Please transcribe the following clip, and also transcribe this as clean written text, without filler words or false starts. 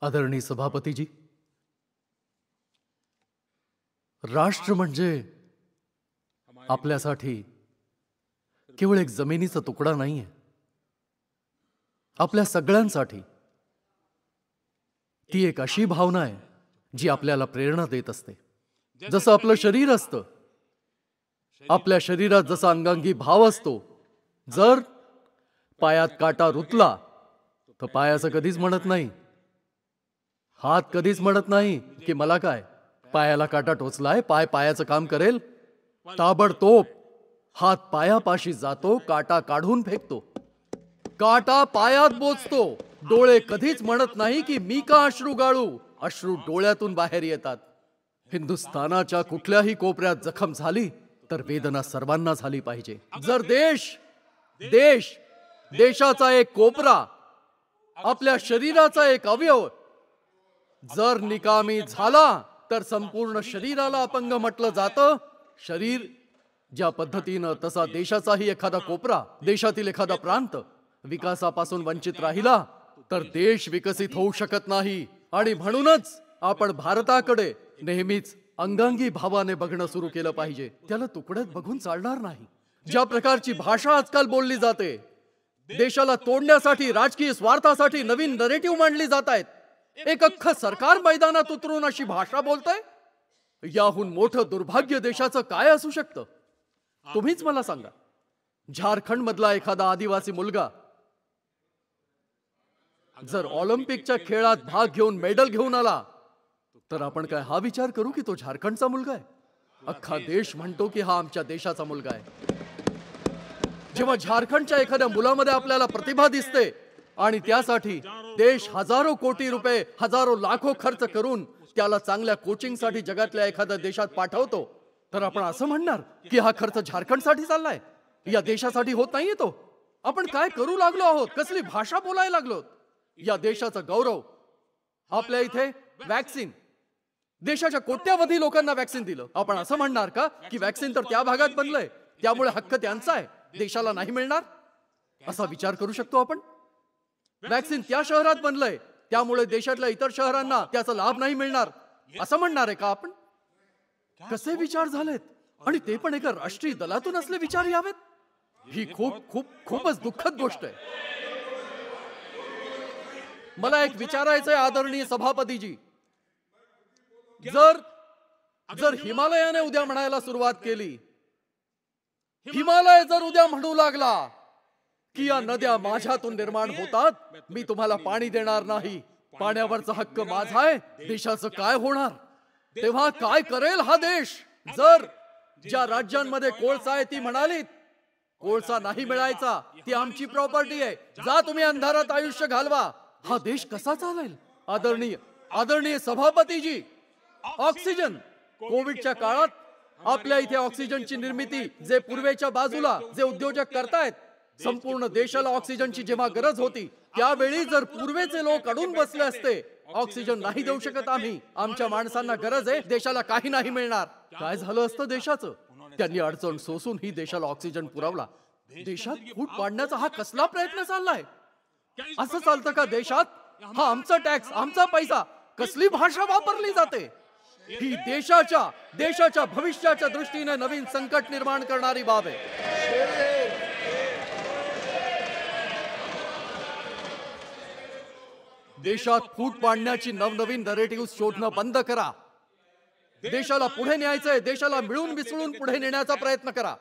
आदरणीय सभापतीजी, राष्ट्र म्हणजे आपल्यासाठी केवळ एक जमिनीचा तुकडा नाहीये. आपल्या सगळ्यांसाठी ती एक अशी भावना आहे जी आपल्याला प्रेरणा देत असते. जसं आपलं शरीर असतं, आपल्या शरीरात जसा अंगांगी भाव असतो, जर पायात काटा रुतला तर पायाचं कधीच म्हणत नाही, हात कधीच म्हणत नाही की मला काय, पायाला काटा टोचलाय, पाय पायाचं काम करेल. ताबडतोब हात पायापाशी जातो, काटा काढून फेकतो, काटा पायात बोचतो. डोळे कधीच म्हणत नाही की मी का अश्रू गाळू. अश्रू डोळ्यातून बाहेर येतात. हिंदुस्थानाच्या कुठल्याही कोपऱ्यात जखम झाली तर वेदना सर्वांना झाली पाहिजे. जर देशाचा एक कोपरा, आपल्या शरीराचा एक अवयव जर निकामी झाला तर संपूर्ण शरीराला अपंग म्हटलं जातं. शरीर ज्या पद्धतीनं तसा देशाचाही एखादा कोपरा, देशातील एखादा प्रांत विकासापासून वंचित राहिला तर देश विकसित होऊ शकत नाही. आणि म्हणूनच आपण भारताकडे नेहमीच अंगांगी भावाने बघणं सुरू केलं पाहिजे. त्याला तुकड्यात बघून चालणार नाही. ज्या प्रकारची भाषा आजकाल बोलली जाते, देशाला तोडण्यासाठी, राजकीय स्वार्थासाठी नवीन नरेटिव्ह मांडली जात आहेत. एक अख्खं सरकार मैदानात उतरून अशी भाषा बोलतंय. याहून मोठं दुर्भाग्य देशाचं काय असू शकतं? तुम्हीच मला सांगा. झारखंड मधला एखादा आदिवासी मुलगा जर ऑलिम्पिकच्या खेळात भाग घेऊन मेडल घेऊन आला तर आपण काय हा विचार करू की तो झारखंडचा मुलगा आहे? अख्खा देश म्हणतो की हा आमच्या देशाचा मुलगा आहे. जेव्हा झारखंडच्या एखाद्या मुलामध्ये आपल्याला प्रतिभा दिसते आणि त्यासाठी देश हजारो कोटी रुपये, हजारो लाखो खर्च करून त्याला चांगल्या कोचिंगसाठी जगातल्या एखाद्या देशात पाठवतो, तर आपण असं म्हणणार की हा खर्च झारखंडसाठी चाललाय, या देशासाठी होत नाहीये तो. आपण काय करू लागलो आहोत? कसली भाषा बोलायला लागलो? या देशाचा गौरव. आपल्या इथे वॅक्सिन, देशाच्या कोट्यावधी लोकांना वॅक्सिन दिलं. आपण असं म्हणणार का की वॅक्सिन तर त्या भागात बनलंय त्यामुळे हक्क त्यांचा आहे, देशाला नाही मिळणार? असा विचार करू शकतो आपण? वॅक्सिन त्या शहरात बनलंय त्यामुळे देशातल्या इतर शहरांना त्याचा लाभ नाही मिळणार, असं म्हणणार आहे का आपण? कसे विचार झालेत, आणि ते पण एका राष्ट्रीय दलातून असले विचार यावेत. ही खूपच दुःखद गोष्ट आहे. मला एक विचारायचंय आदरणीय सभापतीजी. जर हिमालयाने उद्या म्हणायला सुरुवात केली, हिमालय जर उद्या म्हणू लागला की या नद्या माझ्यातून निर्माण होतात, मी तुम्हाला पाणी देणार नाही, पाण्यावरचा हक्क माझा आहे, देशाचं काय होणार? तेव्हा काय करेल हा देश? जर ज्या राज्यांमध्ये कोळसा आहे ती म्हणालीत कोळसा नाही मिळायचा, ती आमची प्रॉपर्टी आहे, जा तुम्ही अंधारात आयुष्य घालवा, हा देश कसा चालेल? आदरणीय सभापतीजी, ऑक्सिजन, कोविडच्या काळात आपल्या इथे ऑक्सिजनची निर्मिती जे पूर्वेच्या बाजूला जे उद्योजक करतायत, संपूर्ण देशाला ऑक्सिजनची जेव्हा गरज होती त्यावेळी जर पूर्वेचे लोक अडून बसले असते, ऑक्सिजन नाही देऊ शकत आम्ही, आमच्या माणसांना गरज आहे, देशाला काही नाही मिळणार, काय झालं असतं देशाचं? त्यांनी अडचण सोसून ही देशाला ऑक्सिजन पुरवला. देशात फूट पाडण्याचा हा कसला प्रयत्न चाललाय? असं चालतं का देशात? हा आमचा टॅक्स, आमचा पैसा, कसली भाषा वापरली जाते? ही देशाच्या भविष्याच्या दृष्टीने नवीन संकट निर्माण करणारी बाब आहे. देशात फूट पाडण्याची नवनवीन नरेटिव्ह शोधणं बंद करा. देशाला पुढे न्यायचंय, देशाला मिळून मिसळून पुढे नेण्याचा प्रयत्न करा.